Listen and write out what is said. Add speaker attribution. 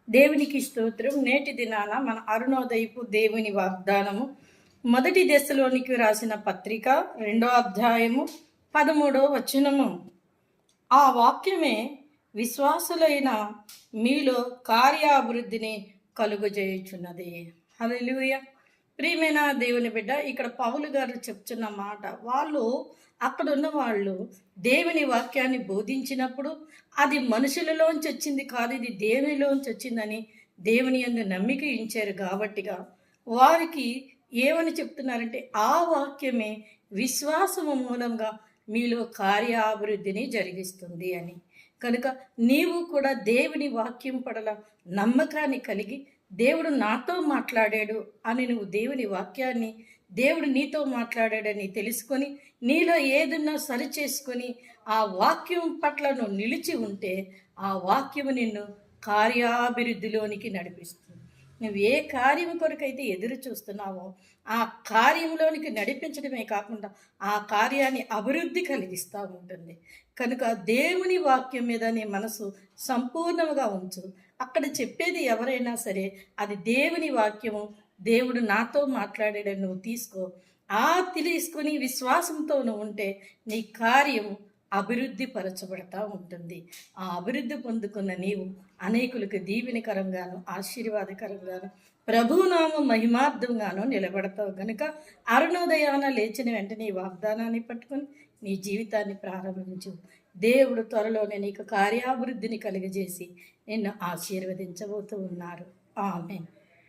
Speaker 1: దేవునికి స్తోత్రం. నేటి దినాన మన అరుణోదయపు దేవుని వాగ్దానము మొదటి దశలోనికి రాసిన పత్రిక 2వ అధ్యాయము 13వ వచనము. ఆ వాక్యమే విశ్వాసులైన మీలో కార్యాభివృద్ధిని కలుగజేయుచున్నది. హల్లెలూయా. ప్రియమైన దేవుని బిడ్డ, ఇక్కడ పౌలు గారు చెప్తున్న మాట, వాళ్ళు అక్కడ ఉన్న వాళ్ళు దేవుని వాక్యాన్ని బోధించినప్పుడు అది మనుషులలోంచి వచ్చింది కాదు, ఇది దేవునిలోంచి వచ్చిందని దేవుని యందు నమ్మిక ఇచ్చారు. కాబట్టిగా వారికి ఏమని చెప్తున్నారంటే ఆ వాక్యమే విశ్వాసము మూలంగా మీలో కార్యాభివృద్ధిని జరిగిస్తుంది అని. కనుక నీవు కూడా దేవుని వాక్యం పడల నమ్మకాన్ని కలిగి దేవుడు నాతో మాట్లాడాడు అని నువ్వు దేవుని వాక్యాన్ని, దేవుడు నీతో మాట్లాడాడని తెలుసుకొని నీలో ఏదన్నా సరి చేసుకొని ఆ వాక్యం పట్ల నువ్వు నిలిచి ఉంటే ఆ వాక్యము నిన్ను కార్యాభివృద్ధిలోనికి నడిపిస్తుంది. నువ్వు ఏ కార్యం కొరకైతే ఎదురు చూస్తున్నావో ఆ కార్యంలోనికి నడిపించడమే కాకుండా ఆ కార్యాన్ని అభివృద్ధి కలిగిస్తూ ఉంటుంది. కనుక దేవుని వాక్యం మీద నీ మనసు సంపూర్ణంగా ఉంచు. అక్కడ చెప్పేది ఎవరైనా సరే అది దేవుని వాక్యము, దేవుడు నాతో మాట్లాడాడని నువ్వు తీసుకో. తీసుకొని విశ్వాసంతో నువ్వు ఉంటే నీ కార్యము అభివృద్ధి పరచబడతా ఉంటుంది. ఆ అభివృద్ధి పొందుకున్న నీవు అనేకులకు దీవెనకరంగాను ఆశీర్వాదకరంగాను ప్రభునామ మహిమార్థంగాను నిలబడతావు. కనుక అరుణోదయాన లేచిన వెంటనే ఈ వాగ్దానాన్ని పట్టుకొని నీ జీవితాన్ని ప్రారంభించు. దేవుడు త్వరలోనే నీకు కార్యాభివృద్ధిని కలిగజేసి నిన్ను ఆశీర్వదించబోతూ ఉన్నారు. ఆమేన్.